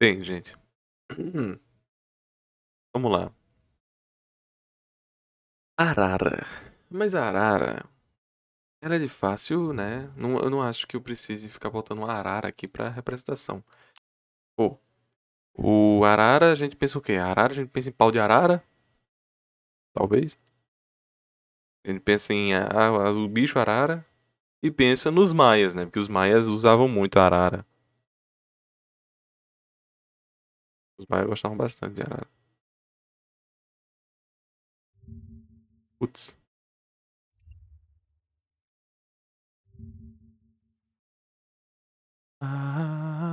Bem, gente. Vamos lá. Arara. Mas a arara, ela é de fácil, né? Eu não acho que eu precise ficar botando uma arara aqui pra representação. Pô, o arara, a gente pensa o quê? Arara, a gente pensa em pau de arara? Talvez. A gente pensa em o bicho arara e pensa nos maias, né? Porque os maias usavam muito a arara. Os maias gostavam bastante de arara. Putz. Ah,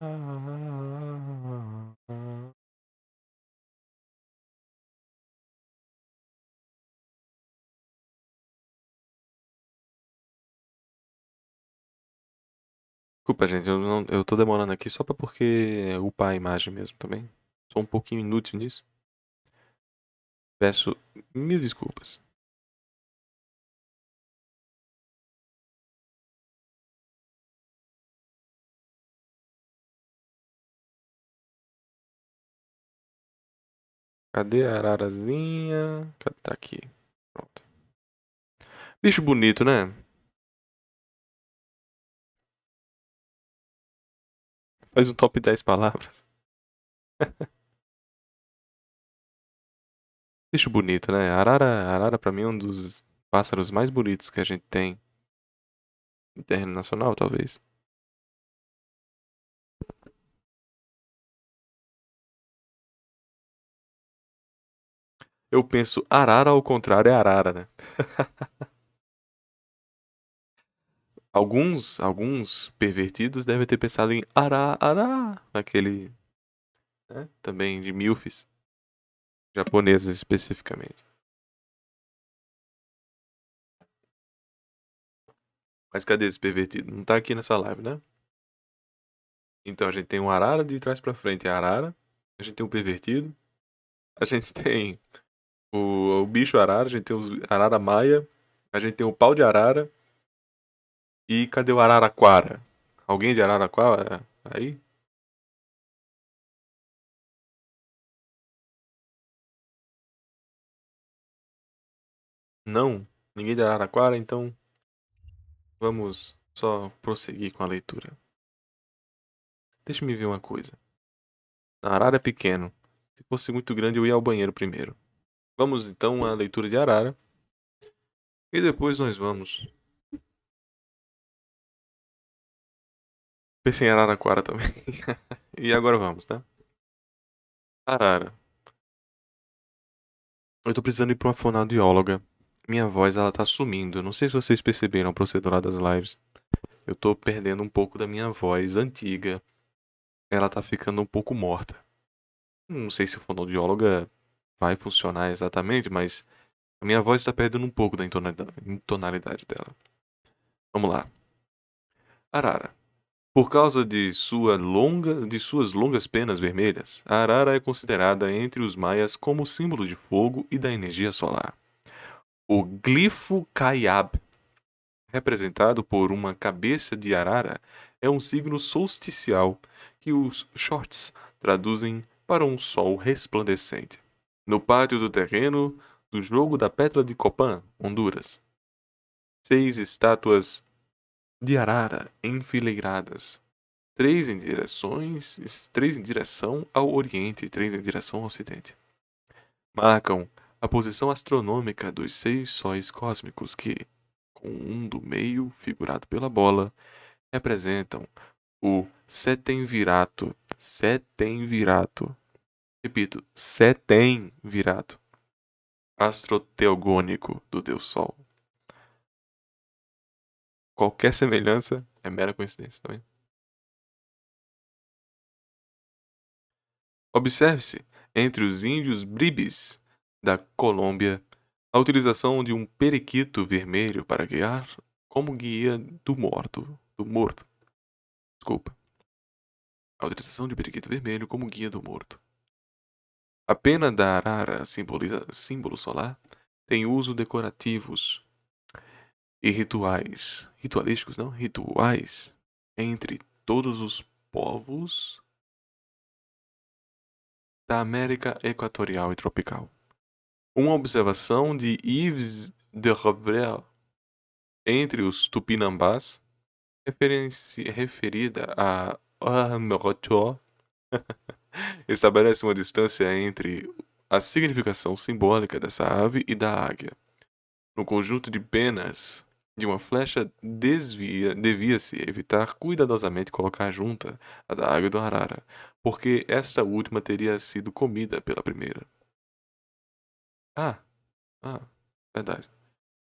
ah, ah. Desculpa, gente, eu tô demorando aqui só pra porque upar a imagem mesmo também. Sou um pouquinho inútil nisso. Peço mil desculpas. Cadê a ararazinha? Tá aqui. Pronto. Bicho bonito, né? Faz um top 10 palavras. Bicho bonito, né? Arara pra mim é um dos pássaros mais bonitos que a gente tem. Em terreno nacional, talvez. Eu penso arara ao contrário é arara, né? Alguns pervertidos devem ter pensado em ará, aquele, né? Também de milfs, japonesas especificamente. Mas cadê esse pervertido? Não tá aqui nessa live, né? Então a gente tem um arara de trás pra frente, é arara. A gente tem um pervertido. A gente tem o bicho arara, a gente tem o arara maia. A gente tem o pau de arara. E cadê o araraquara? Alguém de Araraquara aí? Não? Ninguém de Araraquara, então vamos só prosseguir com a leitura. Deixa me ver uma coisa. A arara é pequeno. Se fosse muito grande, eu ia ao banheiro primeiro. Vamos então à leitura de arara. E depois nós vamos. Pensei em Araraquara também. E agora vamos, tá? Arara. Eu tô precisando ir pra uma fonoaudióloga. Minha voz, ela tá sumindo. Não sei se vocês perceberam ao proceder das lives. Eu tô perdendo um pouco da minha voz antiga. Ela tá ficando um pouco morta. Não sei se a fonoaudióloga vai funcionar exatamente, mas a minha voz tá perdendo um pouco da tonalidade dela. Vamos lá. Arara. Por causa de suas longas penas vermelhas, a arara é considerada entre os maias como símbolo de fogo e da energia solar. O glifo Kayab, representado por uma cabeça de arara, é um signo solsticial que os shorts traduzem para um sol resplandecente. No pátio do terreno do jogo da Petra de Copan, Honduras, 6 estátuas de arara enfileiradas, três em direção ao oriente e três em direção ao ocidente, marcam a posição astronômica dos 6 sóis cósmicos que, com um do meio figurado pela bola, representam o Setenvirato. Setenvirato. Repito, Setenvirato astroteogônico do Deus Sol. Qualquer semelhança é mera coincidência também. Observe-se, entre os índios bribes da Colômbia, a utilização de um periquito vermelho para guiar como guia do morto. Do morto. Desculpa. A utilização de um periquito vermelho como guia do morto. A pena da arara simboliza símbolo solar, tem uso decorativos e rituais. Ritualísticos, não? Rituais entre todos os povos da América Equatorial e Tropical. Uma observação de Yves de Rovere entre os Tupinambás, referida a Armoroto, estabelece uma distância entre a significação simbólica dessa ave e da águia. No conjunto de penas de uma flecha devia-se evitar cuidadosamente colocar junta a da águia do arara, porque esta última teria sido comida pela primeira. Ah, verdade.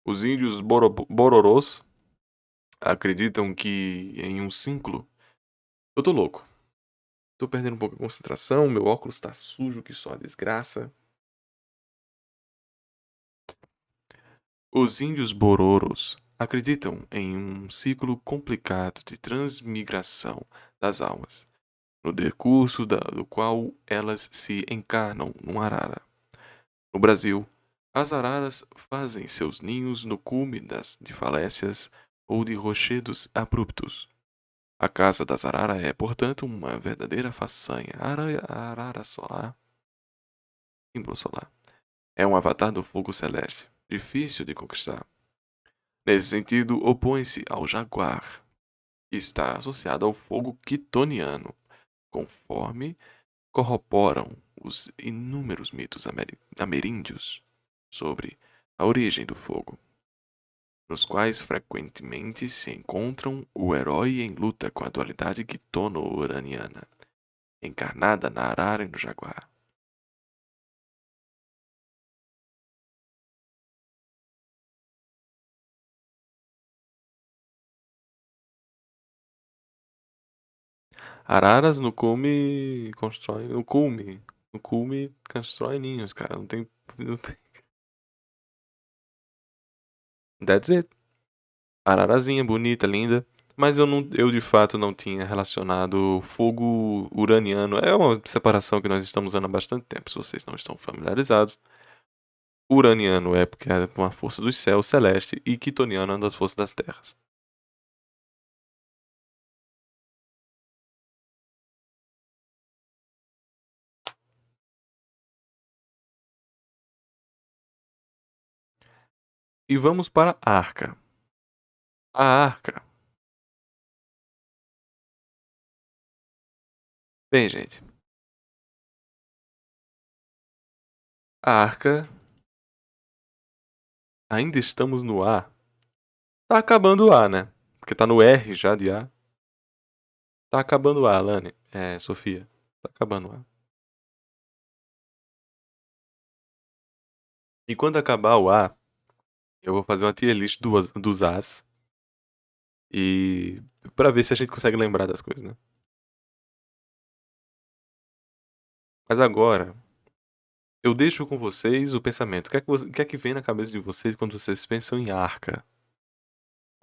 Os índios bororós acreditam que em um ciclo. Eu tô louco. Tô perdendo um pouco a concentração, meu óculos tá sujo que só a desgraça. Os índios bororos acreditam em um ciclo complicado de transmigração das almas, no decurso do qual elas se encarnam num arara. No Brasil, as araras fazem seus ninhos no cume de falésias ou de rochedos abruptos. A casa das araras é, portanto, uma verdadeira façanha. A arara solar, símbolo solar, é um avatar do fogo celeste, difícil de conquistar. Nesse sentido, opõe-se ao jaguar, que está associado ao fogo quitoniano, conforme corroboram os inúmeros mitos ameríndios sobre a origem do fogo, nos quais frequentemente se encontram o herói em luta com a dualidade quitono-uraniana, encarnada na arara e no jaguar. Araras no cume constrói ninhos, cara, não tem, that's it. Ararazinha, bonita, linda. Mas eu de fato não tinha relacionado fogo uraniano. É uma separação que nós estamos usando há bastante tempo, se vocês não estão familiarizados. Uraniano é porque é uma força dos céus celeste e quitoniano é uma das forças das terras. E vamos para a arca. A arca. Bem, gente, a arca ainda estamos no A. Tá acabando o A, né? Porque tá no R já de A. Tá acabando o A, Alane. É, Sofia. Tá acabando o A. E quando acabar o A, eu vou fazer uma tier list dos As. E pra ver se a gente consegue lembrar das coisas, né? Mas agora, eu deixo com vocês o pensamento. O que é que vem na cabeça de vocês quando vocês pensam em arca?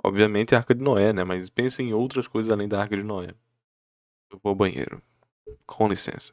Obviamente a arca de Noé, né? Mas pensem em outras coisas além da arca de Noé. Eu vou ao banheiro. Com licença.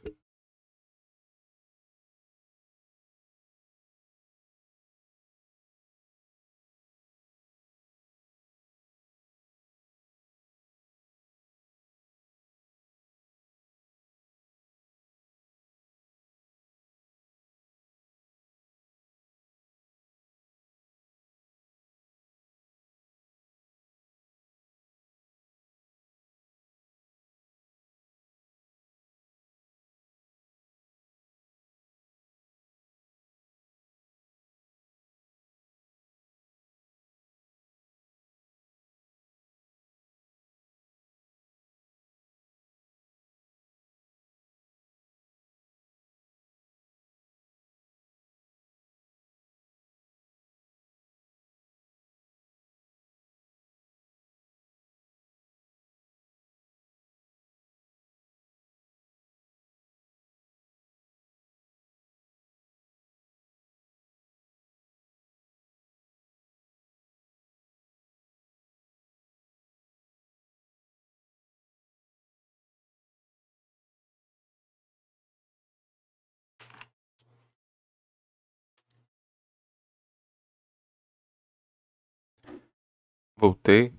Voltei.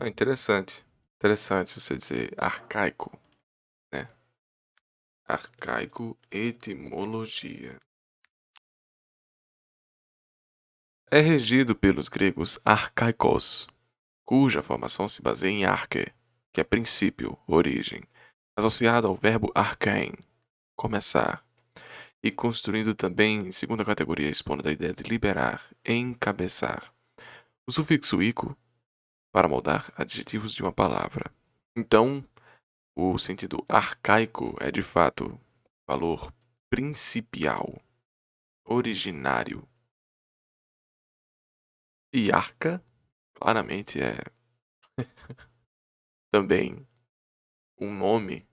Interessante. Interessante você dizer arcaico, né? Arcaico, etimologia. É regido pelos gregos arcaicos, cuja formação se baseia em arche, que é princípio, origem, associado ao verbo archein, começar, e construindo também em segunda categoria, expondo da ideia de liberar, encabeçar. O sufixo ico para moldar adjetivos de uma palavra. Então, o sentido arcaico é de fato valor principial, originário. E arca, claramente, é também um nome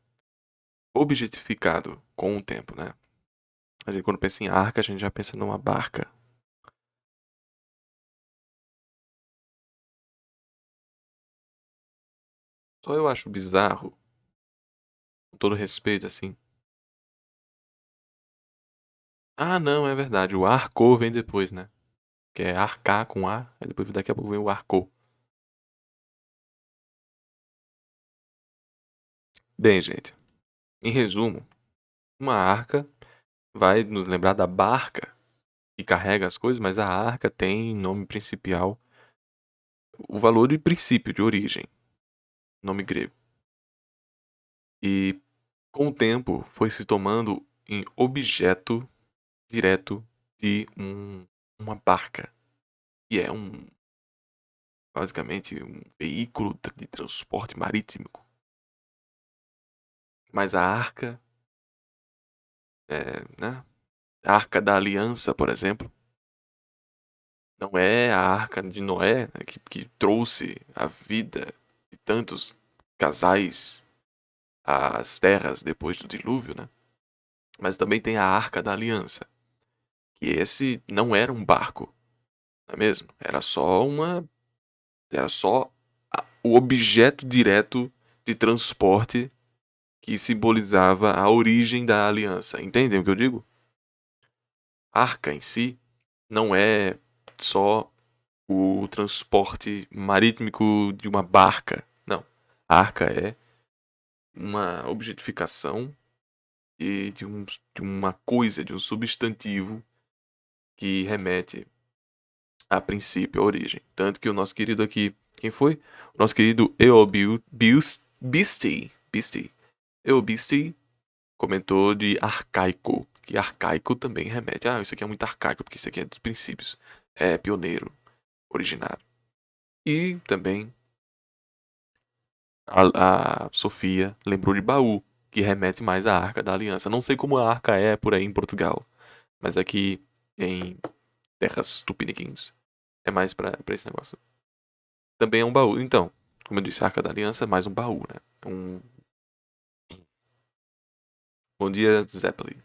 objetificado com o tempo, né? A gente, quando pensa em arca, a gente já pensa numa barca. Só eu acho bizarro, com todo respeito, assim. Ah, não, é verdade. O arco vem depois, né? Que é arcar com A, aí depois daqui a pouco vem o arco. Bem, gente, em resumo, uma arca vai nos lembrar da barca que carrega as coisas, mas a arca tem nome principal o valor de princípio, de origem, nome grego. E com o tempo foi se tomando em objeto direto de uma barca, que é basicamente um veículo de transporte marítimo. Mas a arca, né? A Arca da Aliança, por exemplo, não é a Arca de Noé, né, que trouxe a vida de tantos casais às terras depois do dilúvio, né? Mas também tem a Arca da Aliança, que esse não era um barco, não é mesmo? Era só o objeto direto de transporte que simbolizava a origem da aliança. Entendem o que eu digo? Arca em si não é só o transporte marítimo de uma barca. Não. A arca é uma objetificação de uma coisa, de um substantivo que remete a princípio, a origem. Tanto que o nosso querido aqui, quem foi? O nosso querido Eobisti comentou de arcaico, que arcaico também remete. Ah, isso aqui é muito arcaico, porque isso aqui é dos princípios. É pioneiro, originário. E também a Sofia lembrou de baú, que remete mais à Arca da Aliança. Não sei como a arca é por aí em Portugal, mas aqui em terras tupiniquins é mais pra esse negócio. Também é um baú. Então, como eu disse, a Arca da Aliança é mais um baú, né? Bom dia, Zeppelin.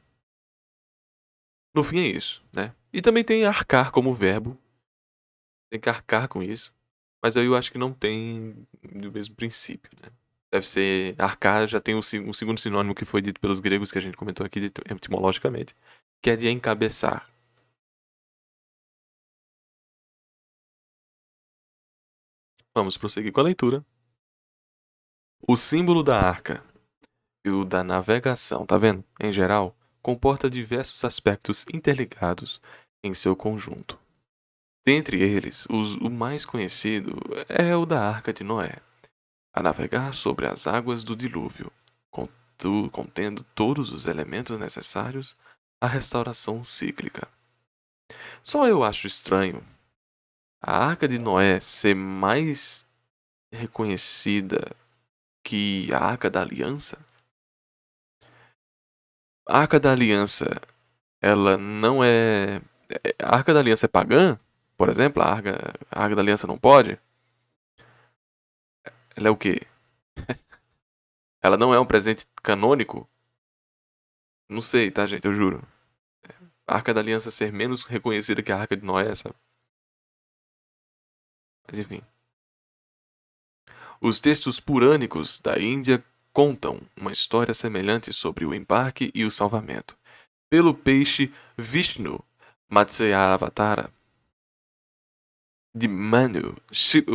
No fim é isso, né? E também tem arcar como verbo. Tem que arcar com isso. Mas aí eu acho que não tem do mesmo princípio, né? Deve ser. Arcar já tem um segundo sinônimo que foi dito pelos gregos, que a gente comentou aqui etimologicamente, que é de encabeçar. Vamos prosseguir com a leitura. O símbolo da arca e o da navegação, tá vendo? Em geral, comporta diversos aspectos interligados em seu conjunto. Dentre eles, o mais conhecido é o da Arca de Noé, a navegar sobre as águas do dilúvio, contendo todos os elementos necessários à restauração cíclica. Só eu acho estranho a Arca de Noé ser mais reconhecida que a Arca da Aliança. A Arca da Aliança, ela não é. A Arca da Aliança é pagã? Por exemplo, a Arca da Aliança não pode? Ela é o quê? Ela não é um presente canônico? Não sei, tá, gente? Eu juro. A Arca da Aliança ser menos reconhecida que a Arca de Noé, sabe? Mas enfim. Os textos purânicos da Índia contam uma história semelhante sobre o embarque e o salvamento pelo peixe Vishnu Matsyavatara de Manu,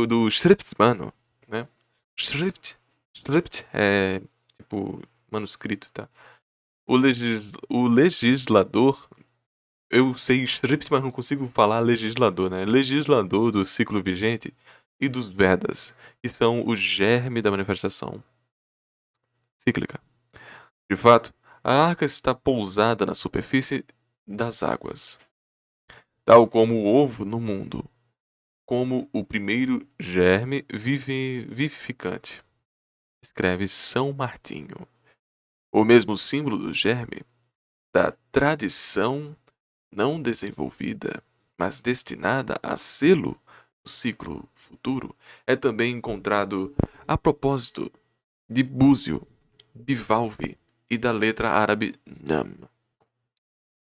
do Shripsmanu, né? Script é tipo manuscrito, tá? O legislador, eu sei script, mas não consigo falar legislador, né? Legislador do ciclo vigente e dos Vedas, que são o germe da manifestação cíclica. De fato, a arca está pousada na superfície das águas, tal como o ovo no mundo, como o primeiro germe vivificante. Escreve São Martinho. O mesmo símbolo do germe, da tradição não desenvolvida, mas destinada a sê-lo no ciclo futuro, é também encontrado a propósito de búzio, bivalve e da letra árabe Nam.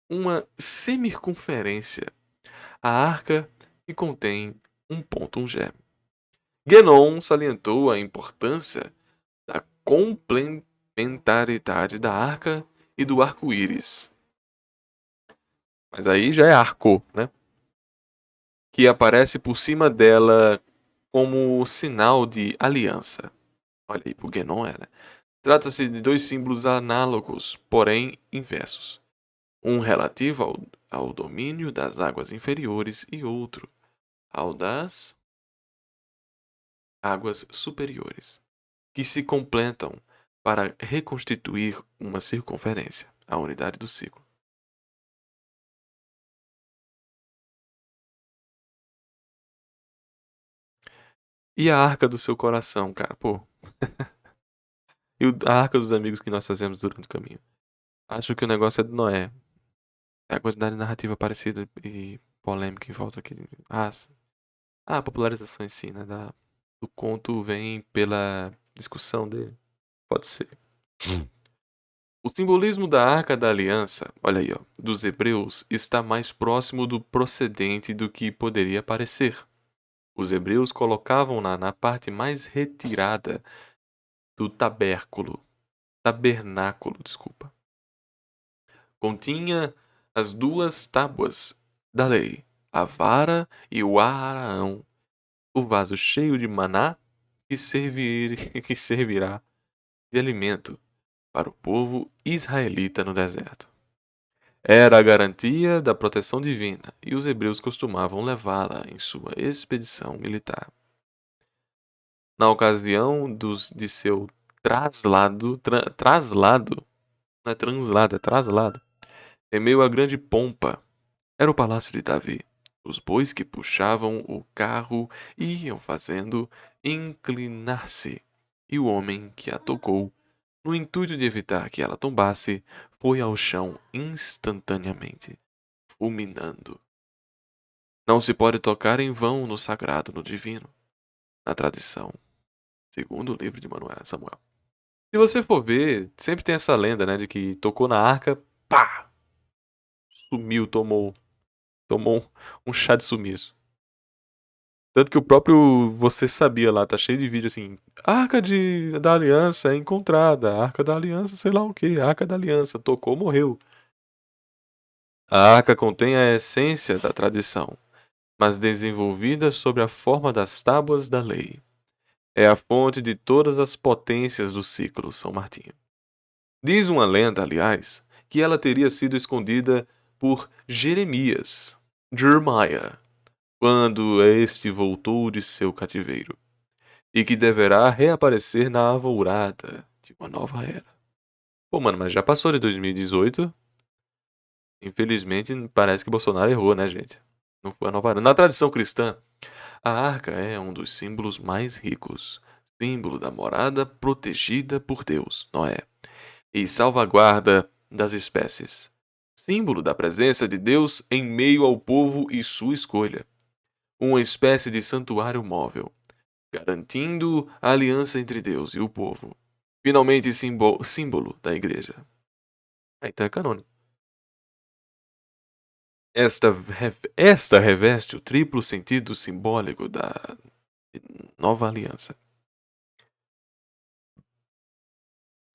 Uma semicircunferência, a arca que contém um germe. Guénon salientou a importância da complementaridade da arca e do arco-íris. Mas aí já é arco, né? Que aparece por cima dela como sinal de aliança. Olha aí, pro Guénon era. Trata-se de dois símbolos análogos, porém inversos. Um relativo ao domínio das águas inferiores e outro ao das águas superiores, que se completam para reconstituir uma circunferência, a unidade do ciclo. E a arca do seu coração, cara, pô. E a arca dos amigos que nós fazemos durante o caminho. Acho que o negócio é do Noé. É a quantidade de narrativa parecida e polêmica em volta aqui. A popularização em si, né? Do conto vem pela discussão dele. Pode ser. O simbolismo da Arca da Aliança, olha aí, ó, dos hebreus está mais próximo do procedente do que poderia parecer. Os hebreus colocavam-na na parte mais retirada do tabernáculo, desculpa. Continha as duas tábuas da lei, a vara e o Araão, o vaso cheio de maná que servirá de alimento para o povo israelita no deserto. Era a garantia da proteção divina e os hebreus costumavam levá-la em sua expedição militar. Na ocasião de seu traslado, não é translado, é traslado, em meio a grande pompa, era o palácio de Davi. Os bois que puxavam o carro iam fazendo inclinar-se, e o homem que a tocou, no intuito de evitar que ela tombasse, foi ao chão instantaneamente, fulminando. Não se pode tocar em vão no sagrado, no divino, na tradição, segundo o livro de Samuel. Se você for ver, sempre tem essa lenda, né, de que tocou na arca, pá, sumiu, tomou um chá de sumiço. Tanto que o próprio Você Sabia lá, tá cheio de vídeo assim, da Aliança é encontrada, Arca da Aliança sei lá o que, Arca da Aliança, tocou, morreu. A arca contém a essência da tradição, mas desenvolvida sob a forma das tábuas da lei. É a fonte de todas as potências do ciclo, São Martinho. Diz uma lenda, aliás, que ela teria sido escondida por Jeremiah, quando este voltou de seu cativeiro, e que deverá reaparecer na alvorada de uma nova era. Pô, mano, mas já passou de 2018. Infelizmente, parece que Bolsonaro errou, né, gente? Não foi a nova era. Na tradição cristã, a arca é um dos símbolos mais ricos, símbolo da morada protegida por Deus, Noé, e salvaguarda das espécies, símbolo da presença de Deus em meio ao povo e sua escolha, uma espécie de santuário móvel, garantindo a aliança entre Deus e o povo, finalmente símbolo da igreja. Então é canônico. Esta reveste o triplo sentido simbólico da nova aliança,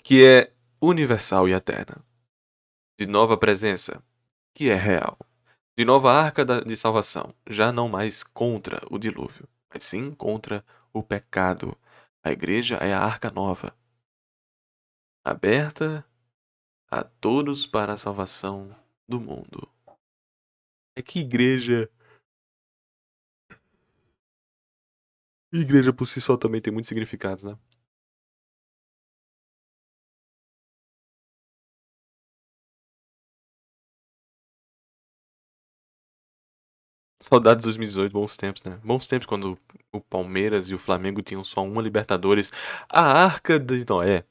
que é universal e eterna, de nova presença, que é real, de nova arca de salvação, já não mais contra o dilúvio, mas sim contra o pecado, A igreja é a arca nova, aberta a todos para a salvação do mundo. É que igreja. Igreja por si só também tem muitos significados, né? Saudades de 2018, bons tempos, né? Bons tempos quando o Palmeiras e o Flamengo tinham só uma Libertadores. A Arca de Noé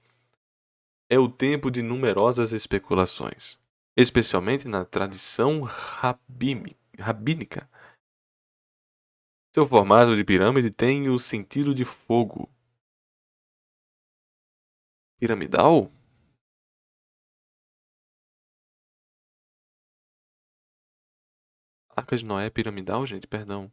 é o tempo de numerosas especulações, especialmente na tradição rabínica. Seu formato de pirâmide tem o sentido de fogo. Piramidal? Arca de Noé é piramidal, gente? Perdão.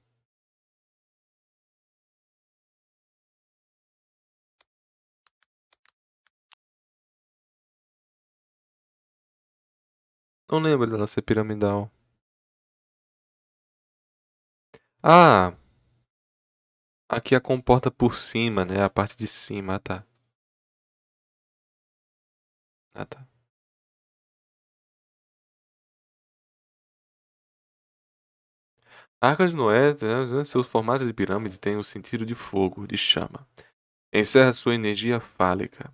Não lembro dela ser piramidal. Ah, aqui a comporta por cima, né? A parte de cima. Ah, tá. Ah, tá. A Arca de Noé, né, seu formato de pirâmide tem o sentido de fogo, de chama. Encerra sua energia fálica.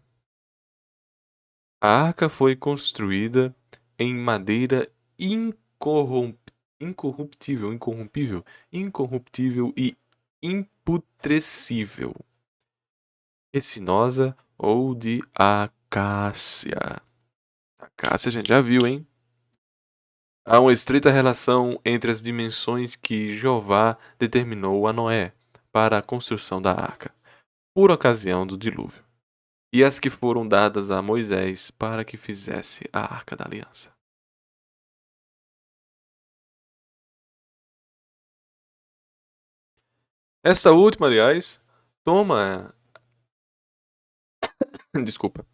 A arca foi construída em madeira incorruptível e imputrescível, resinosa ou de acácia. Acácia a gente já viu, hein? Há uma estreita relação entre as dimensões que Jeová determinou a Noé para a construção da arca, por ocasião do dilúvio, e as que foram dadas a Moisés para que fizesse a arca da aliança. Essa última, aliás, toma. Desculpa.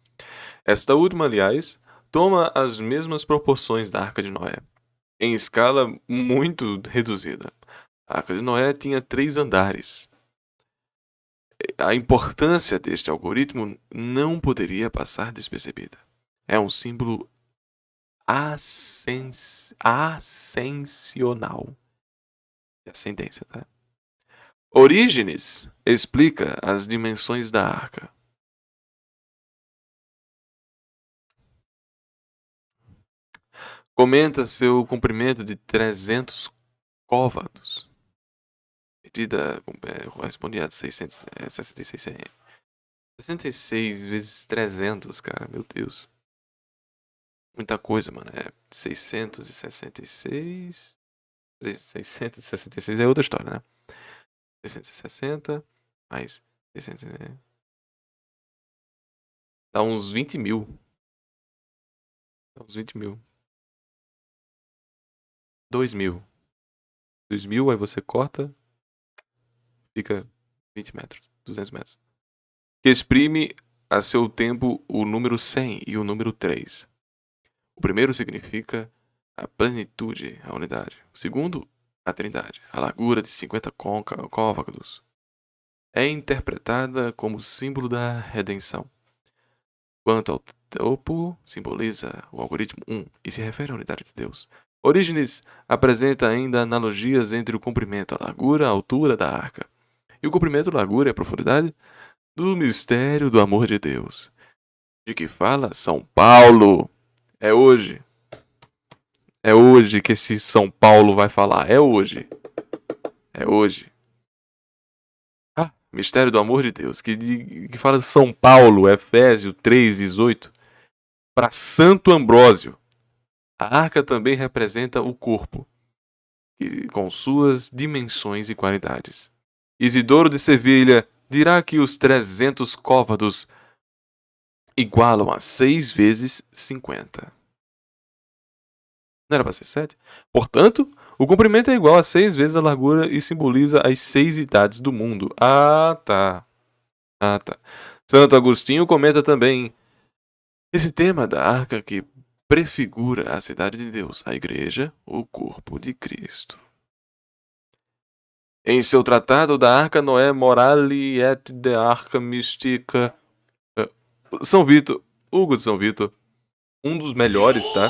Esta última, aliás, toma as mesmas proporções da Arca de Noé, em escala muito reduzida. A Arca de Noé tinha 3 andares. A importância deste algoritmo não poderia passar despercebida. É um símbolo ascensional. Ascendência, tá? Orígenes explica as dimensões da arca. Comenta seu comprimento de 300 côvados. Medida corresponde a 666 cm. 66 vezes 300, cara, meu Deus. Muita coisa, mano. É 666. 666 é outra história, né? 660 mais 600, dá uns 20 mil. Dá uns 20 mil. 2 mil. 2 mil, aí você corta, fica 20 metros, 200 metros. Que exprime a seu tempo o número 100 e o número 3. O primeiro significa a plenitude, a unidade. O segundo, a trindade, a largura de 50 côvados. É interpretada como símbolo da redenção. Quanto ao topo, simboliza o algoritmo 1 e se refere à unidade de Deus. Orígenes apresenta ainda analogias entre o comprimento, a largura, a altura da arca, e o comprimento, a largura e a profundidade do mistério do amor de Deus. De que fala São Paulo? É hoje. É hoje que esse São Paulo vai falar. É hoje. É hoje. Ah, mistério do amor de Deus. Que fala de São Paulo, Efésio 3:18. Para Santo Ambrósio. A arca também representa o corpo, com suas dimensões e qualidades. Isidoro de Sevilha dirá que os 300 côvados igualam a 6 vezes 50. Não era para ser 7? Portanto, o comprimento é igual a 6 vezes a largura e simboliza as 6 idades do mundo. Ah, tá. Ah, tá. Santo Agostinho comenta também esse tema da arca que prefigura a cidade de Deus, a igreja, o corpo de Cristo. Em seu tratado da Arca Noé Morali et de Arca Mystica, São Vitor, Hugo de São Vitor, um dos melhores, tá?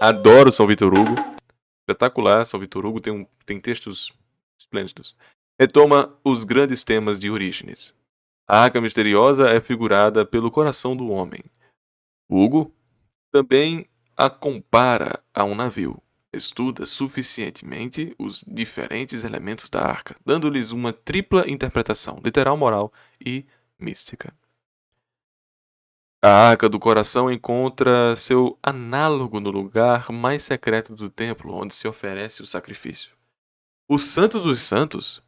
Adoro São Vitor Hugo. Espetacular, São Vitor Hugo tem textos esplêndidos. Retoma os grandes temas de Orígenes. A Arca Misteriosa é figurada pelo coração do homem. Hugo também a compara a um navio. Estuda suficientemente os diferentes elementos da arca, dando-lhes uma tripla interpretação, literal, moral e mística. A Arca do Coração encontra seu análogo no lugar mais secreto do templo, onde se oferece o sacrifício. O Santo dos Santos,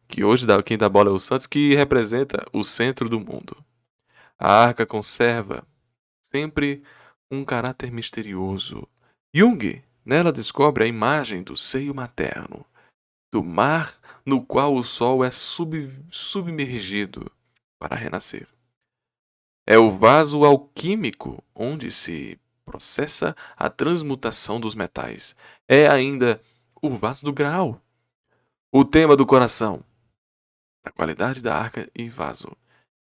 que hoje quem dá bola é o Santos, que representa o centro do mundo. A arca conserva sempre um caráter misterioso. Jung nela descobre a imagem do seio materno, do mar no qual o sol é submergido para renascer. É o vaso alquímico onde se processa a transmutação dos metais. É ainda o vaso do Graal. O tema do coração, a qualidade da arca e vaso,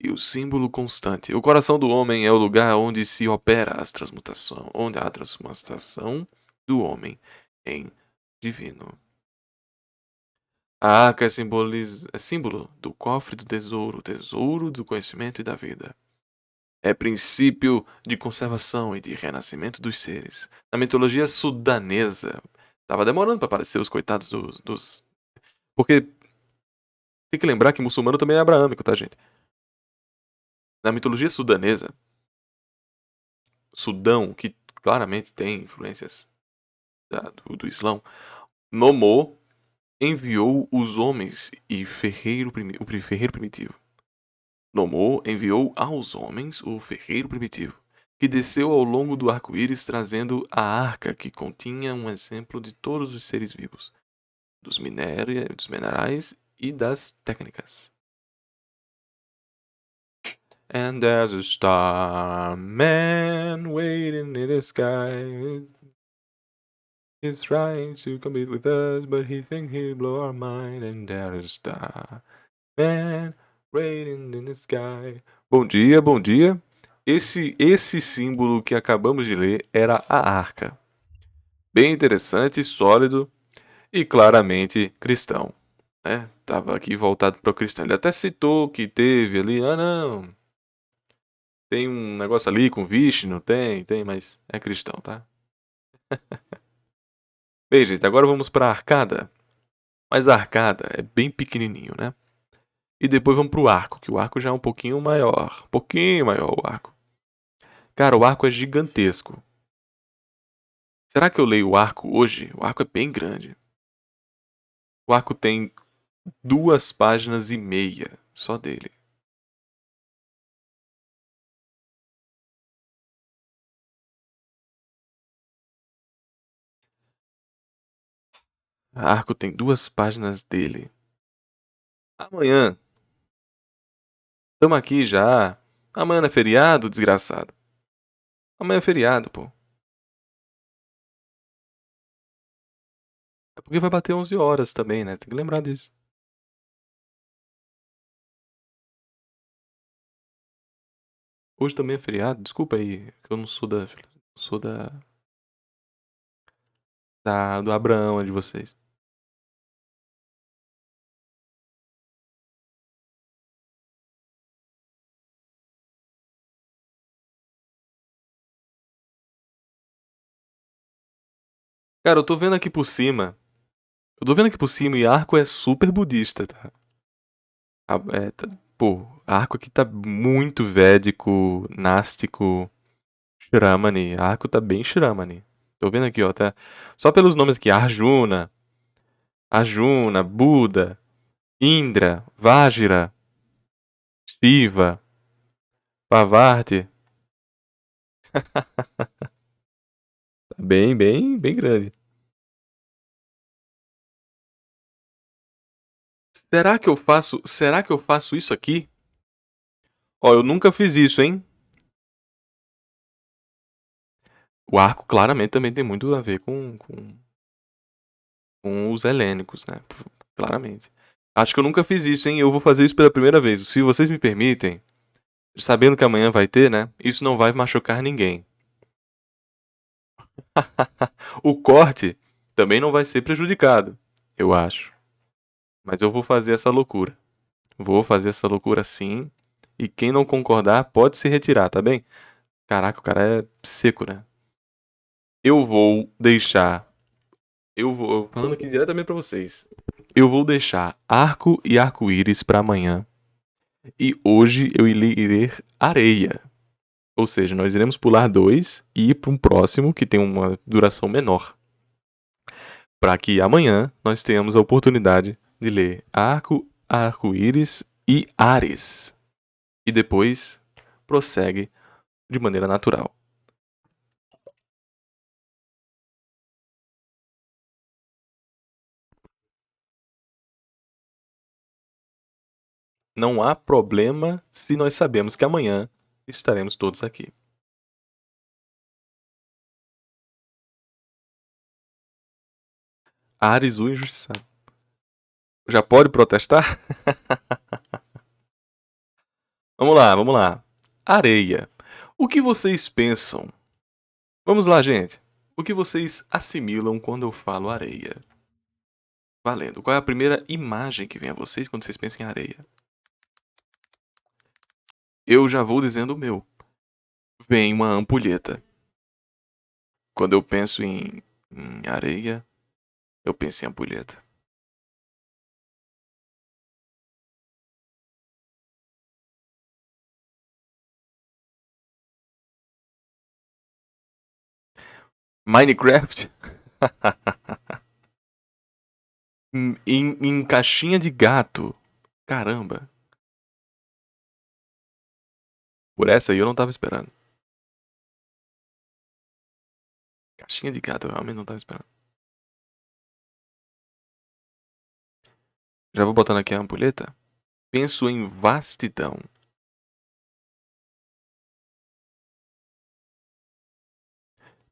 e o símbolo constante. O coração do homem é o lugar onde se opera as transmutações, onde há a transmutação do homem em divino. A arca é símbolo do cofre do tesouro, tesouro do conhecimento e da vida. É princípio de conservação e de renascimento dos seres. Na mitologia sudanesa, tava demorando para aparecer os coitados dos. Porque tem que lembrar que muçulmano também é abraâmico, tá, gente? Na mitologia sudanesa, Sudão, que claramente tem influências do Islão, Nomô enviou os homens e o ferreiro primitivo. Nomô enviou aos homens o ferreiro primitivo, que desceu ao longo do arco-íris trazendo a arca que continha um exemplo de todos os seres vivos, dos minerais e das técnicas. And there's a star man waiting in the sky. He's trying to compete with us, but he thinks he'll blow our mind. And there's a star man waiting in the sky. Bom dia, bom dia. Esse símbolo que acabamos de ler era a arca. Bem interessante, sólido e claramente cristão. Né? Tava aqui voltado para o cristão. Ele até citou que teve ali, não. Tem um negócio ali com Vishnu, tem, mas é cristão, tá? Bem, gente, agora vamos para a arcada. Mas a arcada é bem pequenininho, né? E depois vamos pro arco, que o arco já é um pouquinho maior. Um pouquinho maior o arco. Cara, o arco é gigantesco. Será que eu leio o arco hoje? O arco é bem grande. O arco tem 2,5 páginas só dele. O arco tem 2 páginas dele. Amanhã. Tamo aqui já. Amanhã não é feriado, desgraçado. Amanhã é feriado, pô. É porque vai bater 11 horas também, né? Tem que lembrar disso. Hoje também é feriado. Desculpa aí, que eu não sou da. Sou do Abraão de vocês. Cara, eu tô vendo aqui por cima. Eu tô vendo aqui por cima e arco é super budista, tá? Pô, arco aqui tá muito védico, nástico, Shramani. Arco tá bem Shramani. Tô vendo aqui, ó, tá? Só pelos nomes aqui, Arjuna, Buda, Indra, Vajra, Shiva, Parvati. Tá bem grande. Será que eu faço isso aqui? Ó, eu nunca fiz isso, hein? O arco claramente também tem muito a ver com os helênicos, né? Claramente. Acho que eu nunca fiz isso, hein? Eu vou fazer isso pela primeira vez. Se vocês me permitem, sabendo que amanhã vai ter, né? Isso não vai machucar ninguém. O corte também não vai ser prejudicado, eu acho. Mas eu vou fazer essa loucura. Vou fazer essa loucura sim. E quem não concordar pode se retirar, tá bem? Caraca, o cara é seco, né? Eu vou deixar. Falando aqui diretamente pra vocês. Eu vou deixar arco e arco-íris pra amanhã. E hoje eu irei ler areia. Ou seja, nós iremos pular dois e ir para um próximo que tem uma duração menor. Para que amanhã nós tenhamos a oportunidade de ler arco, arco-íris e Ares. E depois prossegue de maneira natural. Não há problema se nós sabemos que amanhã estaremos todos aqui. Ares, o injustiçado. Já pode protestar? Vamos lá, vamos lá. Areia. O que vocês pensam? Vamos lá, gente. O que vocês assimilam quando eu falo areia? Valendo. Qual é a primeira imagem que vem a vocês quando vocês pensam em areia? Eu já vou dizendo o meu. Vem uma ampulheta. Quando eu penso em areia, eu penso em ampulheta. Minecraft? em caixinha de gato. Caramba. Por essa aí eu não tava esperando. Caixinha de gato eu realmente não tava esperando. Já vou botando aqui a ampulheta. Penso em vastidão.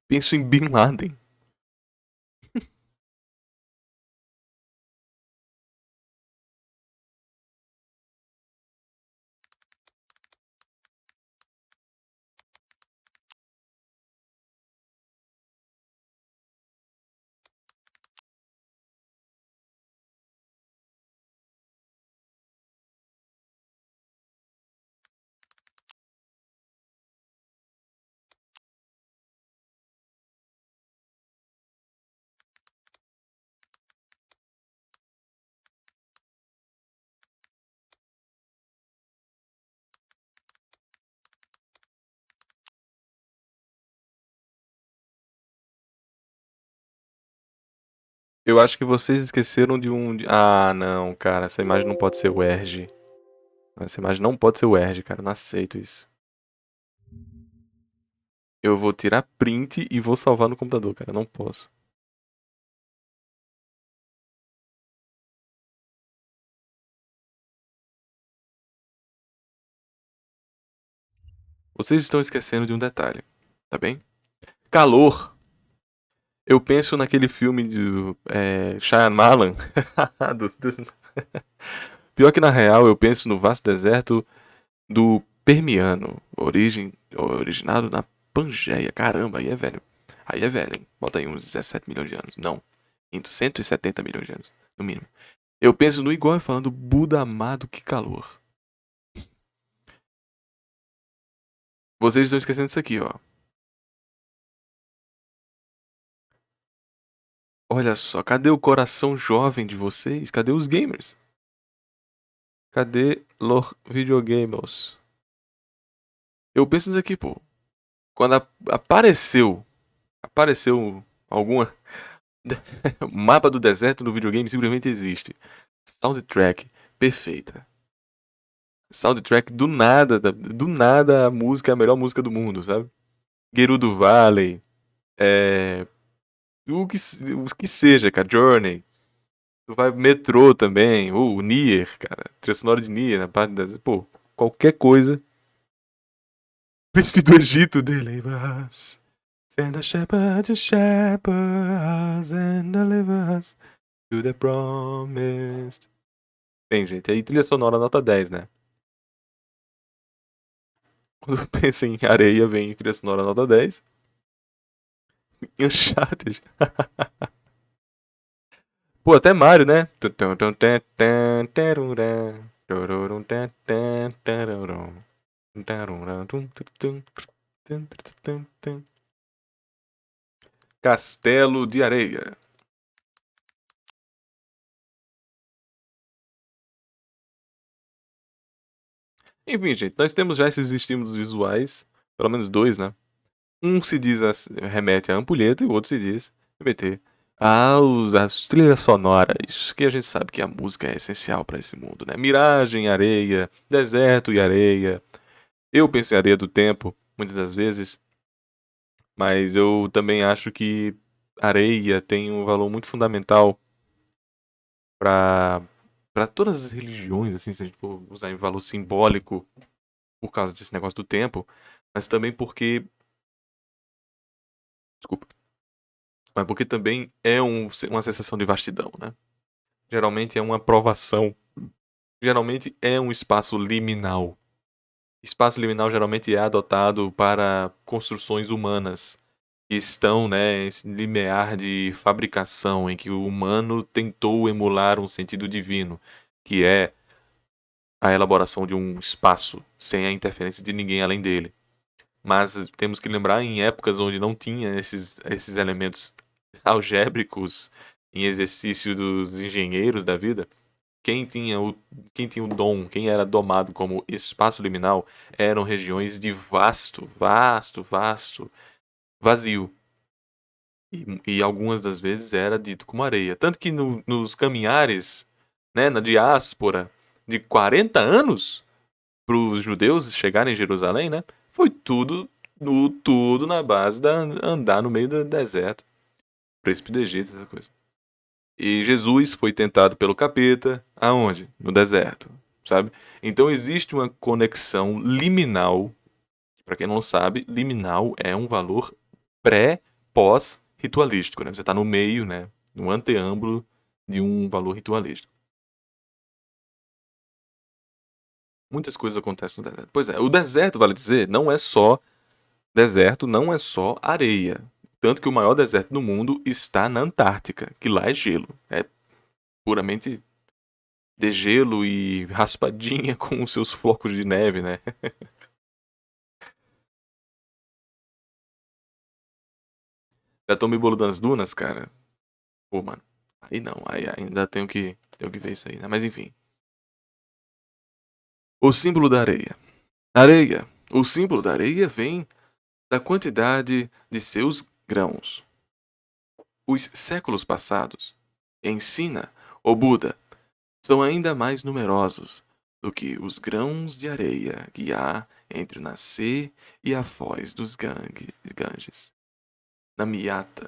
Penso em Bin Laden. Eu acho que vocês esqueceram de um. Ah, não, cara. Essa imagem não pode ser o Erge. Essa imagem não pode ser o Erge, cara. Eu não aceito isso. Eu vou tirar print e vou salvar no computador, cara. Eu não posso. Vocês estão esquecendo de um detalhe, tá bem? Calor. Eu penso naquele filme do Shyamalan. Pior que na real, eu penso no vasto deserto do Permiano. Originado na Pangeia. Caramba, aí é velho. Aí é velho, hein? Bota aí uns 17 milhões de anos. Não. 170 milhões de anos, no mínimo. Eu penso no igual falando Buda amado, que calor. Vocês estão esquecendo disso aqui, ó. Olha só, cadê o coração jovem de vocês? Cadê os gamers? Cadê los videogames? Eu penso nisso aqui, pô. Quando apareceu alguma mapa do deserto no videogame simplesmente existe. Soundtrack perfeita. Soundtrack do nada a música é a melhor música do mundo, sabe? Gerudo Valley, o que seja, cara, Journey. Tu vai Metrô também, o Nier, cara, trilha sonora de Nier, na parte das, pô, qualquer coisa. Príncipe do Egito, deliver us. Send a shepherd to shepherd us and deliver us. to the promised. Bem, gente, aí trilha sonora nota 10, né? Quando eu penso em areia, vem trilha sonora nota 10. Uncharted. Pô, até Mario, né? Castelo de Areia. Enfim, gente, nós temos já esses estímulos visuais, pelo menos dois, né? Um se diz remete à ampulheta e o outro se diz remeter às trilhas sonoras, que a gente sabe que a música é essencial para esse mundo, né? Miragem, areia, deserto e areia. Eu penso em areia do tempo, muitas das vezes, mas eu também acho que areia tem um valor muito fundamental para todas as religiões, assim, se a gente for usar em valor simbólico por causa desse negócio do tempo, mas também porque, desculpa, mas porque também é uma sensação de vastidão, né? Geralmente é uma provação, geralmente é um espaço liminal. Espaço liminal geralmente é adotado para construções humanas que estão, né, esse limiar de fabricação em que o humano tentou emular um sentido divino, que é a elaboração de um espaço sem a interferência de ninguém além dele. Mas temos que lembrar em épocas onde não tinha esses elementos algébricos em exercício dos engenheiros da vida, quem tinha o dom, quem era domado como espaço liminal, eram regiões de vasto vazio. E algumas das vezes era dito como areia. Tanto que nos caminhares, né, na diáspora de 40 anos para os judeus chegarem em Jerusalém, né, foi tudo na base da andar no meio do deserto. Príncipe do Egito, essa coisa. E Jesus foi tentado pelo capeta, aonde? No deserto, sabe? Então existe uma conexão liminal. Para quem não sabe, liminal é um valor pré-pós-ritualístico, né? Você está no meio, né? No anteâmbulo de um valor ritualístico. Muitas coisas acontecem no deserto. Pois é, o deserto, vale dizer, não é só deserto, não é só areia. Tanto que o maior deserto do mundo está na Antártica, que lá é gelo. É puramente de gelo e raspadinha com os seus flocos de neve, né? Já tomei bolo das dunas, cara. Pô, mano. Aí não, aí ainda tenho que ver isso aí, né? Mas enfim. O símbolo da areia. Areia. O símbolo da areia vem da quantidade de seus grãos. Os séculos passados, ensina o Buda, são ainda mais numerosos do que os grãos de areia que há entre o nascer e a foz dos Ganges.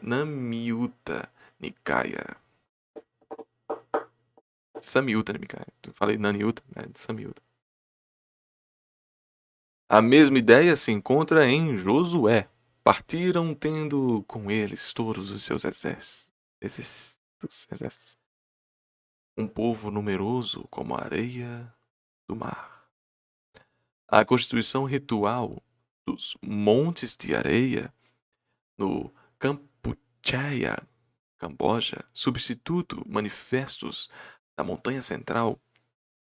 Namiuta Nikaya. Samyuta Nikaya. Eu falei Naniuta, né? Samyuta. A mesma ideia se encontra em Josué. Partiram tendo com eles todos os seus exércitos. Um povo numeroso como a areia do mar. A constituição ritual dos montes de areia no Kampuchaya, Camboja, substituto manifestos da montanha central,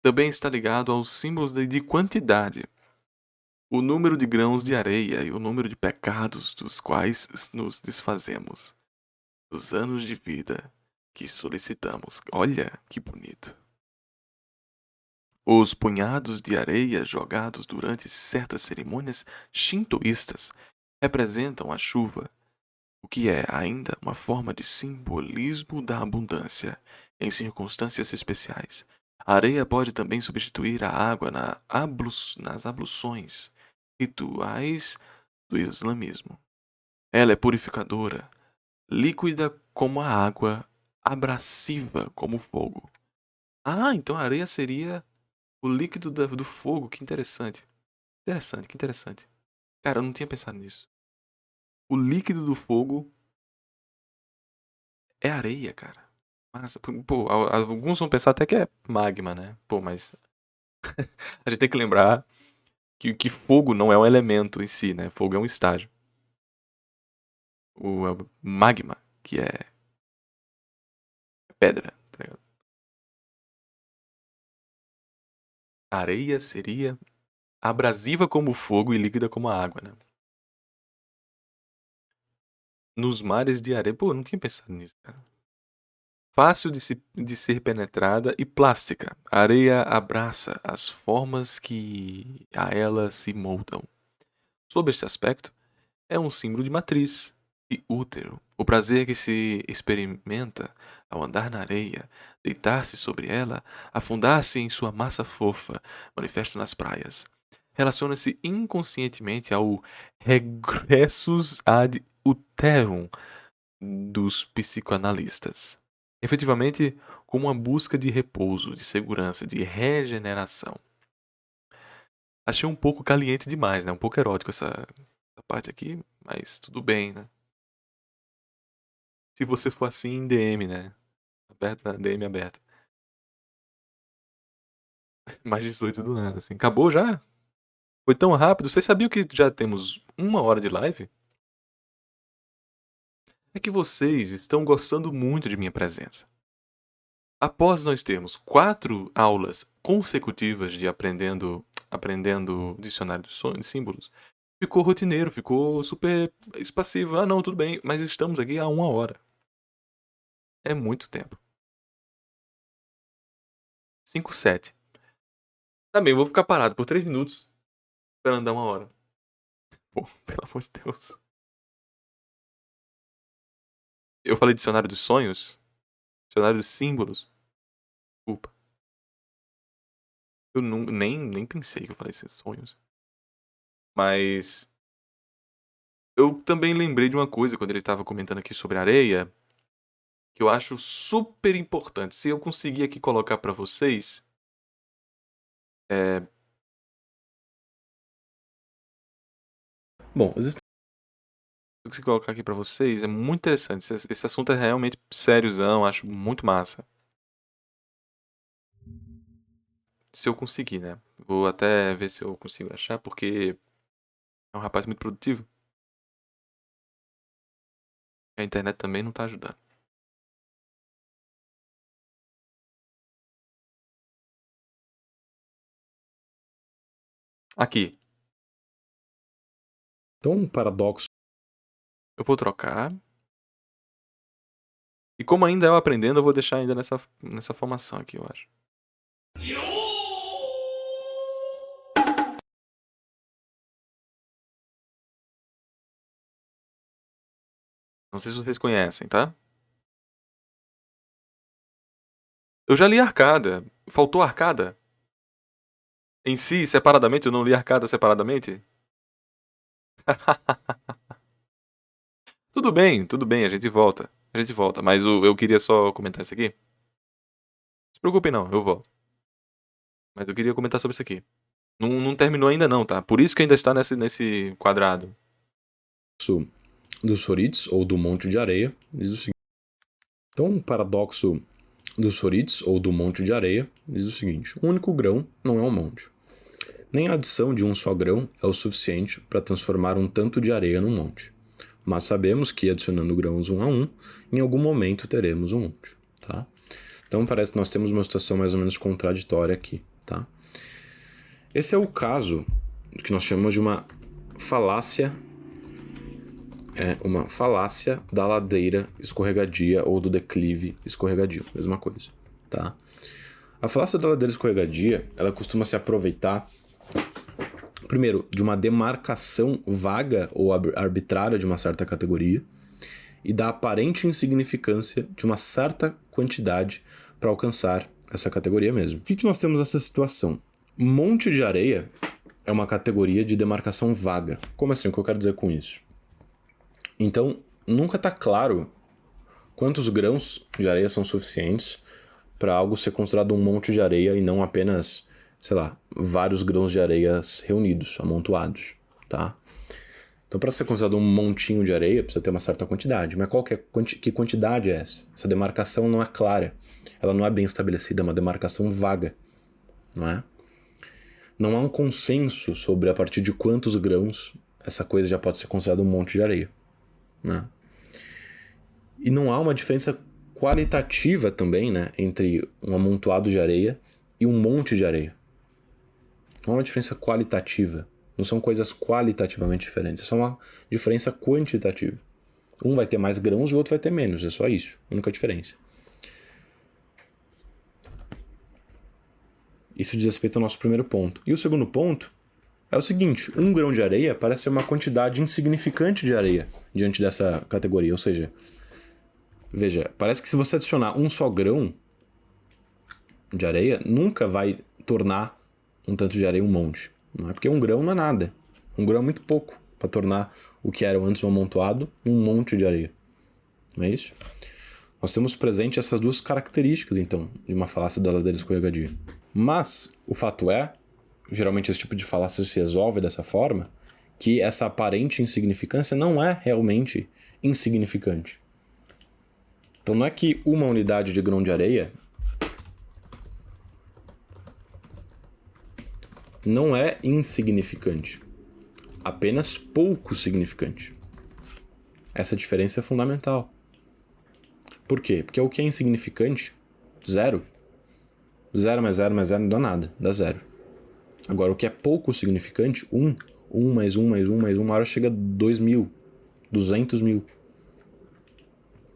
também está ligado aos símbolos de quantidade, o número de grãos de areia e o número de pecados dos quais nos desfazemos, dos anos de vida que solicitamos. Olha que bonito. Os punhados de areia jogados durante certas cerimônias shintoístas representam a chuva, o que é ainda uma forma de simbolismo da abundância em circunstâncias especiais. A areia pode também substituir a água nas abluções rituais do islamismo. Ela é purificadora, líquida como a água, abrasiva como o fogo. Ah, então a areia seria o líquido do fogo. Que interessante. Interessante, que interessante. Cara, eu não tinha pensado nisso. O líquido do fogo é areia, cara. Massa. Pô, alguns vão pensar até que é magma, né? Pô, mas a gente tem que lembrar que fogo não é um elemento em si, né? Fogo é um estágio. O magma, que é pedra, tá ligado? Areia seria abrasiva como o fogo e líquida como a água, né? Nos mares de areia. Pô, eu não tinha pensado nisso, cara. Fácil de ser penetrada e plástica. A areia abraça as formas que a ela se moldam. Sob este aspecto, é um símbolo de matriz, de útero. O prazer que se experimenta ao andar na areia, deitar-se sobre ela, afundar-se em sua massa fofa, manifesta nas praias. Relaciona-se inconscientemente ao regressus ad uterum dos psicoanalistas. Efetivamente, como uma busca de repouso, de segurança, de regeneração. Achei um pouco caliente demais, né? Um pouco erótico essa parte aqui, mas tudo bem, né? Se você for assim em DM, né? Aberta, DM aberta. Mais 18 do nada, assim. Acabou já? Foi tão rápido. Vocês sabiam que já temos 1 hora de live? É que vocês estão gostando muito de minha presença. Após nós termos 4 aulas consecutivas de aprendendo dicionário de símbolos, ficou rotineiro, ficou super espassivo. Ah, não, tudo bem, mas estamos aqui há 1 hora. É muito tempo. 5-7. Também vou ficar parado por 3 minutos esperando dar 1 hora. Pô, pelo amor de Deus. Eu falei dicionário dos sonhos? Dicionário dos símbolos? Desculpa. Eu nem pensei que eu falei esses sonhos. Mas eu também lembrei de uma coisa quando ele estava comentando aqui sobre areia, que eu acho super importante. Se eu conseguir aqui colocar pra vocês, é... Bom, existem. se eu conseguir colocar aqui pra vocês, é muito interessante. Esse assunto é realmente sériozão, acho muito massa. Se eu conseguir, né? Vou até ver se eu consigo achar, porque é um rapaz muito produtivo. A internet também não tá ajudando. Aqui. Então, um paradoxo. Eu vou trocar. E como ainda é eu aprendendo, eu vou deixar ainda nessa formação aqui, eu acho. Não sei se vocês conhecem, tá? Eu já li Arcada. Faltou Arcada? Em si, separadamente, eu não li Arcada separadamente? Tudo bem, a gente volta. A gente volta. Mas eu queria só comentar isso aqui. Não se preocupem não, eu volto. Mas eu queria comentar sobre isso aqui. Não terminou ainda não, tá? Por isso que ainda está nesse quadrado. Dos Horites, ou do Monte de Areia, diz o seguinte. Então, um paradoxo dos Horites, ou do Monte de Areia, diz o seguinte. Um único grão não é um monte. Nem a adição de um só grão é o suficiente para transformar um tanto de areia num monte. Mas sabemos que, adicionando grãos um a um, em algum momento teremos um monte, tá? Então, parece que nós temos uma situação mais ou menos contraditória aqui, tá? Esse é o caso que nós chamamos de uma falácia da ladeira escorregadia ou do declive escorregadio, mesma coisa, tá? A falácia da ladeira escorregadia, ela costuma se aproveitar, primeiro, de uma demarcação vaga ou arbitrária de uma certa categoria e da aparente insignificância de uma certa quantidade para alcançar essa categoria mesmo. Por que nós temos essa situação? Monte de areia é uma categoria de demarcação vaga. Como assim? O que eu quero dizer com isso? Então, nunca está claro quantos grãos de areia são suficientes para algo ser considerado um monte de areia e não apenas, sei lá, vários grãos de areia reunidos, amontoados, tá? Então, para ser considerado um montinho de areia, precisa ter uma certa quantidade. Mas que quantidade é essa? Essa demarcação não é clara. Ela não é bem estabelecida, é uma demarcação vaga. Não é? Não há um consenso sobre a partir de quantos grãos essa coisa já pode ser considerada um monte de areia. Né? E não há uma diferença qualitativa também, né, entre um amontoado de areia e um monte de areia. Não há uma diferença qualitativa. Não são coisas qualitativamente diferentes. É só uma diferença quantitativa. Um vai ter mais grãos e o outro vai ter menos. É só isso. A única diferença. Isso diz respeito ao nosso primeiro ponto. E o segundo ponto é o seguinte. 1 grão de areia parece ser uma quantidade insignificante de areia diante dessa categoria. Ou seja, veja, parece que se você adicionar um só grão de areia, nunca vai tornar um tanto de areia um monte. Não é porque 1 grão não é nada. 1 grão é muito pouco para tornar o que era antes um amontoado um monte de areia. Não é isso? Nós temos presente essas duas características, então, de uma falácia da ladeira escorregadia. Mas o fato é, geralmente esse tipo de falácia se resolve dessa forma, que essa aparente insignificância não é realmente insignificante. Então não é que uma unidade de grão de areia não é insignificante, apenas pouco significante. Essa diferença é fundamental. Por quê? Porque o que é insignificante, 0. 0 mais 0 mais 0 não dá nada, dá 0. Agora, o que é pouco significante, 1. 1 mais 1 mais 1 mais 1, uma hora chega a 2.000, 200.000.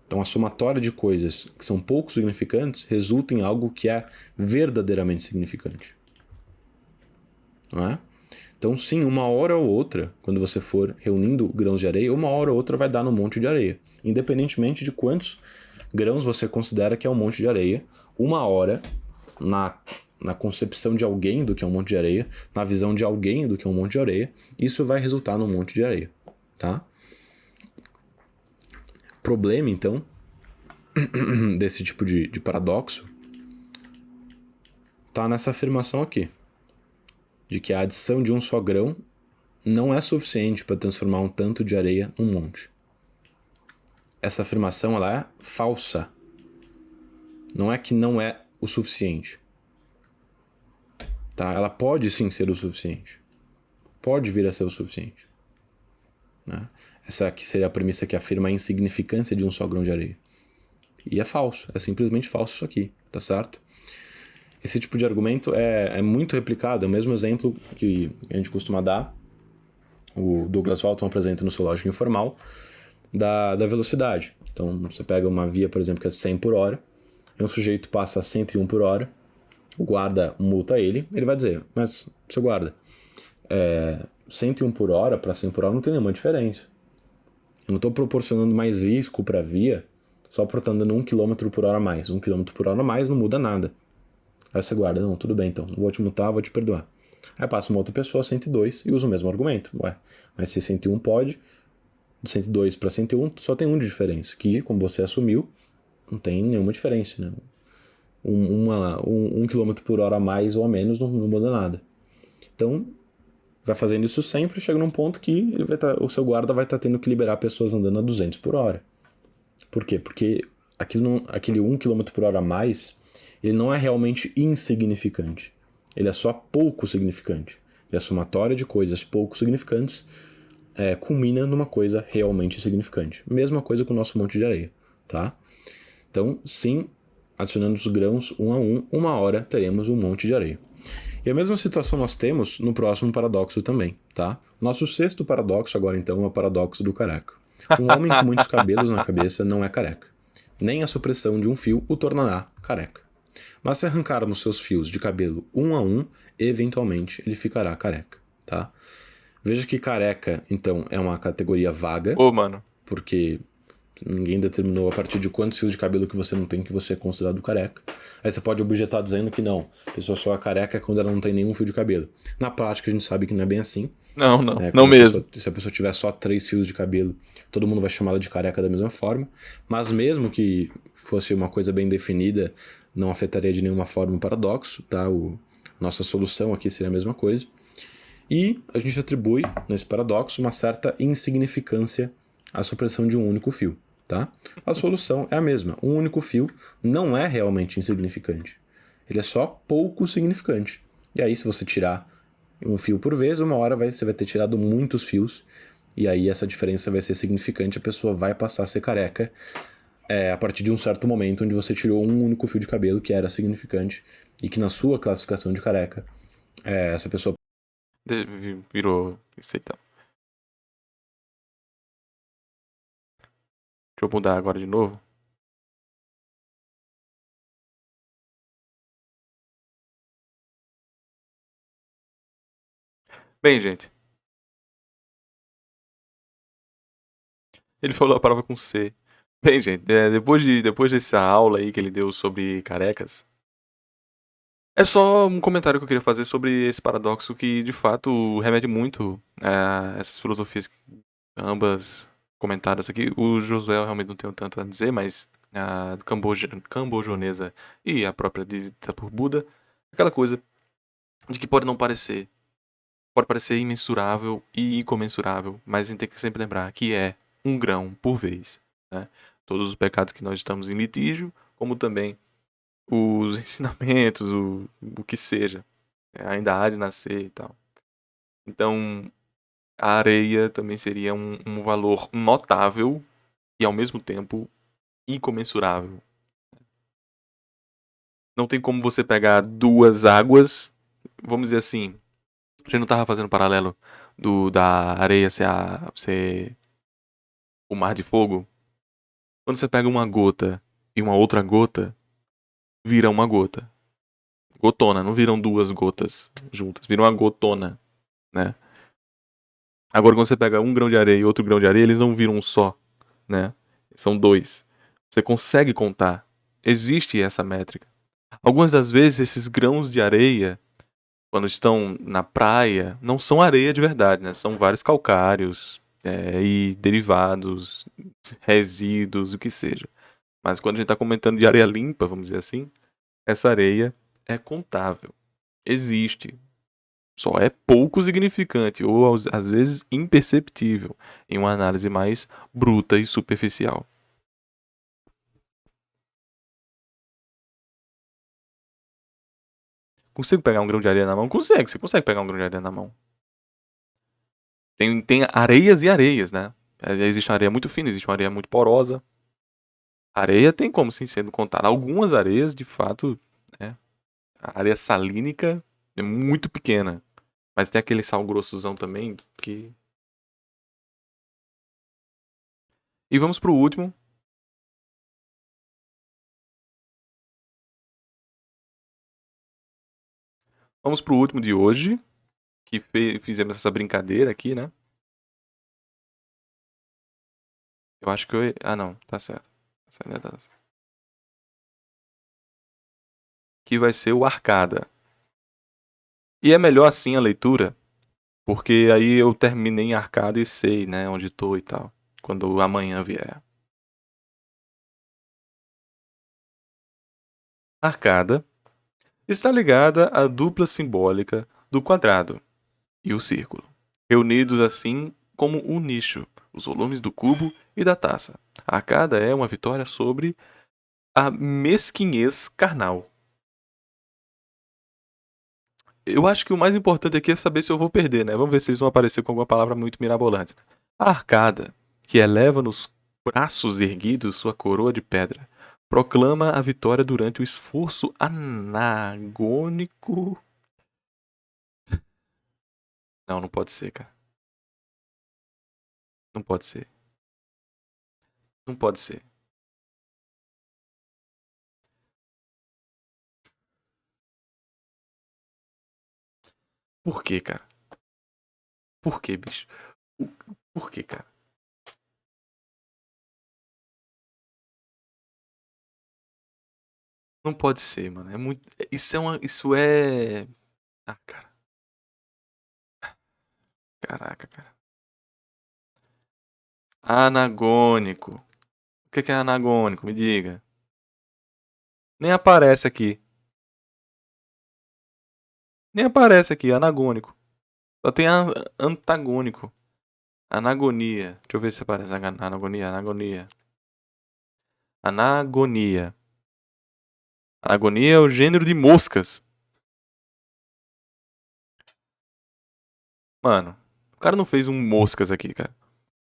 Então, a somatória de coisas que são pouco significantes resulta em algo que é verdadeiramente significante. Não é? Então, sim, uma hora ou outra, quando você for reunindo grãos de areia, uma hora ou outra vai dar no monte de areia. Independentemente de quantos grãos você considera que é um monte de areia, uma hora, na concepção de alguém do que é um monte de areia, na visão de alguém do que é um monte de areia, isso vai resultar num monte de areia. Tá? Problema, então, desse tipo de paradoxo está nessa afirmação aqui, de que a adição de um só grão não é suficiente para transformar um tanto de areia num monte. Essa afirmação ela é falsa. Não é que não é o suficiente. Tá? Ela pode sim ser o suficiente. Pode vir a ser o suficiente. Né? Essa aqui seria a premissa que afirma a insignificância de um só grão de areia. E é falso. É simplesmente falso isso aqui. Tá certo? Esse tipo de argumento é muito replicado. É o mesmo exemplo que a gente costuma dar. O Douglas Walton apresenta no seu Lógica Informal da velocidade. Então, você pega uma via, por exemplo, que é 100 por hora, e um sujeito passa a 101 por hora, o guarda multa ele vai dizer, mas, seu guarda, 101 por hora para 100 por hora não tem nenhuma diferença. Eu não estou proporcionando mais risco para a via só por estar andando 1 km por hora a mais. 1 km por hora a mais não muda nada. Aí você guarda, não, tudo bem então, não vou te multar, vou te perdoar. Aí passa uma outra pessoa, 102, e usa o mesmo argumento. Ué, mas se 101 pode, de 102 para 101 só tem um de diferença, que, como você assumiu, não tem nenhuma diferença. Né? 1 km por hora a mais ou a menos não muda nada. Então, vai fazendo isso sempre, chega num ponto que o seu guarda vai estar tendo que liberar pessoas andando a 200 por hora. Por quê? Porque aquele 1 km por hora a mais, ele não é realmente insignificante. Ele é só pouco significante. E a somatória de coisas pouco significantes culmina numa coisa realmente significante. Mesma coisa com o nosso monte de areia. Tá? Então, sim, adicionando os grãos um a um, uma hora teremos um monte de areia. E a mesma situação nós temos no próximo paradoxo também. Tá? Nosso sexto paradoxo agora, então, é o paradoxo do careca. Um homem com muitos cabelos na cabeça não é careca. Nem a supressão de um fio o tornará careca. Mas se arrancarmos seus fios de cabelo um a um, eventualmente ele ficará careca, tá? Veja que careca, então, é uma categoria vaga. Ô, mano. Porque ninguém determinou a partir de quantos fios de cabelo que você não tem que você é considerado careca. Aí você pode objetar dizendo que não, a pessoa só é careca quando ela não tem nenhum fio de cabelo. Na prática a gente sabe que não é bem assim. Não, não mesmo. Se a pessoa tiver só 3 fios de cabelo, todo mundo vai chamá-la de careca da mesma forma. Mas mesmo que fosse uma coisa bem definida, não afetaria de nenhuma forma o paradoxo, tá? Nossa solução aqui seria a mesma coisa. E a gente atribui, nesse paradoxo, uma certa insignificância à supressão de um único fio. Tá? A solução é a mesma. Um único fio não é realmente insignificante. Ele é só pouco significante. E aí, se você tirar um fio por vez, uma hora você vai ter tirado muitos fios, e aí essa diferença vai ser significante, a pessoa vai passar a ser careca a partir de um certo momento onde você tirou um único fio de cabelo que era significante, e que na sua classificação de careca, essa pessoa... Virou isso aí, então. Deixa eu mudar agora de novo. Bem, gente. Ele falou a palavra com C. Bem, gente, depois dessa aula aí que ele deu sobre carecas, é só um comentário que eu queria fazer sobre esse paradoxo que, de fato, remete muito a essas filosofias ambas comentadas aqui. O Josué eu realmente não tenho tanto a dizer, mas a cambojonesa e a própria dita por Buda, aquela coisa de que pode parecer imensurável e incomensurável, mas a gente tem que sempre lembrar que é um grão por vez, né? Todos os pecados que nós estamos em litígio, como também os ensinamentos, o que seja, ainda há de nascer e tal. Então, a areia também seria um valor notável e, ao mesmo tempo, incomensurável. Não tem como você pegar duas águas, vamos dizer assim, a gente não estava fazendo paralelo da areia ser o mar de fogo. Quando você pega uma gota e uma outra gota, vira uma gota. Gotona, não viram duas gotas juntas, viram uma gotona, né? Agora, quando você pega um grão de areia e outro grão de areia, eles não viram um só, né? São dois. Você consegue contar. Existe essa métrica. Algumas das vezes, esses grãos de areia, quando estão na praia, não são areia de verdade, né? São vários calcários e derivados, resíduos, o que seja. Mas quando a gente está comentando de areia limpa, vamos dizer assim, essa areia é contável. Existe. Só é pouco significante ou às vezes imperceptível em uma análise mais bruta e superficial. Consigo pegar um grão de areia na mão? Consegue, você consegue pegar um grão de areia na mão. Tem areias e areias, né? Existe uma areia muito fina, existe uma areia muito porosa. Areia tem como sim sendo contada. Algumas areias, de fato, né? A areia salínica é muito pequena. Mas tem aquele sal grossozão também que... E vamos pro último. Vamos pro último de hoje. Que fizemos essa brincadeira aqui, né? Eu acho que eu... Ah, não. Tá certo. Tá certo. Que vai ser o Arcada. E é melhor assim a leitura, porque aí eu terminei em Arcada e sei, né, onde tô e tal. Quando amanhã vier. Arcada está ligada à dupla simbólica do quadrado e o círculo, reunidos assim como um nicho, os volumes do cubo e da taça. A arcada é uma vitória sobre a mesquinhez carnal. Eu acho que o mais importante aqui é saber se eu vou perder, né? Vamos ver se eles vão aparecer com alguma palavra muito mirabolante. A arcada, que eleva nos braços erguidos sua coroa de pedra, proclama a vitória durante o esforço anagônico. Não, não pode ser, cara. Não pode ser. Não pode ser. Por quê, cara? Por quê, bicho? Por quê, cara? Não pode ser, mano. É muito. Isso é uma. Isso é. Ah, cara. Caraca, cara. Anagônico. O que é anagônico? Me diga. Nem aparece aqui. Nem aparece aqui, anagônico. Só tem antagônico. Anagonia. Deixa eu ver se aparece. Anagonia. Anagonia. Anagonia é o gênero de moscas. Mano, o cara não fez um moscas aqui, cara.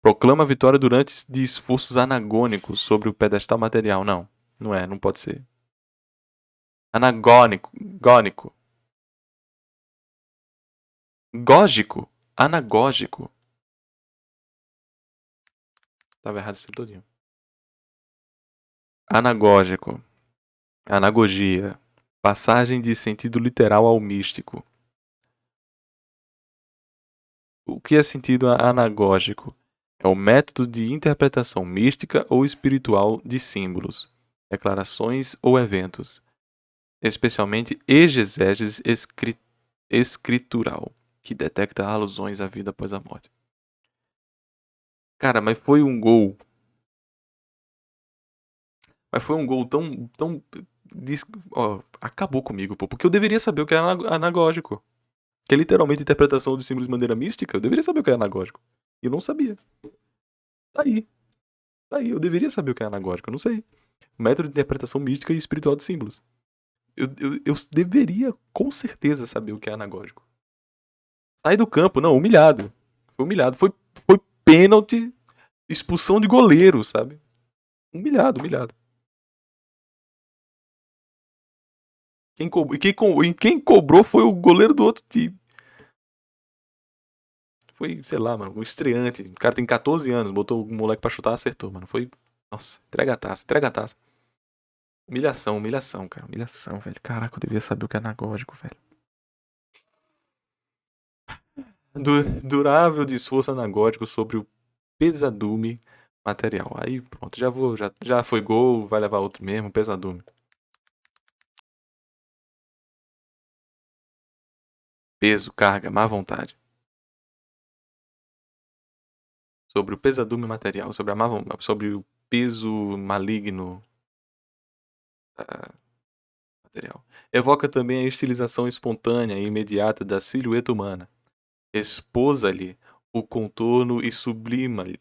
Proclama a vitória durante de esforços anagônicos sobre o pedestal material. Não, não é, não pode ser. Anagônico. Gônico. Gógico. Anagógico. Tava errado esse tempo todinho. Anagógico. Anagogia. Passagem de sentido literal ao místico. O que é sentido anagógico? É o método de interpretação mística ou espiritual de símbolos, declarações ou eventos, especialmente exegese escritural, que detecta alusões à vida após a morte. Cara, mas foi um gol. Mas foi um gol tão acabou comigo, pô, porque eu deveria saber o que é anagógico. Que é literalmente interpretação de símbolos de maneira mística, eu deveria saber o que é anagógico. E eu não sabia. Tá aí. Tá aí, eu deveria saber o que é anagógico, eu não sei. Método de interpretação mística e espiritual de símbolos. Eu deveria, com certeza, saber o que é anagógico. Sai do campo, não, humilhado. Foi humilhado. Foi pênalti, expulsão de goleiro, sabe? Humilhado. Quem cobrou foi o goleiro do outro time. Foi, sei lá, mano, um estreante. O cara tem 14 anos, botou o moleque pra chutar, acertou, mano. Foi. Nossa, entrega a taça. Humilhação, cara. Humilhação, velho. Caraca, eu devia saber o que é anagógico, velho. Durável de esforço anagógico sobre o pesadume material. Aí pronto, já foi gol, vai levar outro mesmo, pesadume. Peso, carga, má vontade. Sobre o pesadume material, sobre o peso maligno material. Evoca também a estilização espontânea e imediata da silhueta humana. Esposa-lhe o contorno e sublinha-lhe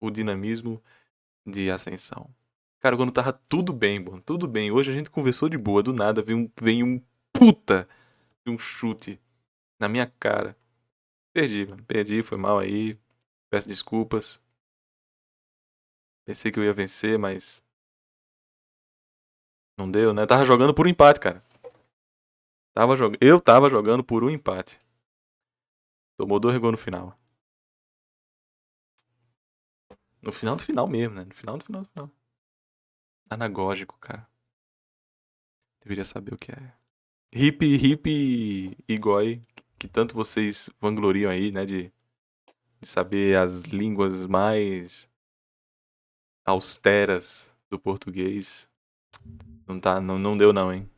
o dinamismo de ascensão. Cara, quando tava tudo bem, mano, tudo bem. Hoje a gente conversou de boa, do nada vem um puta de um chute na minha cara. Perdi, mano. Perdi, foi mal aí. Peço desculpas. Pensei que eu ia vencer, mas não deu, né? Tava jogando por um empate, cara. Eu tava jogando por um empate. Tomou 2 gols no final. No final do final mesmo, né? No final do final. Anagógico, cara. Deveria saber o que é. Hip e goi, que tanto vocês vangloriam aí, né? De saber as línguas mais austeras do português. Não deu não, hein?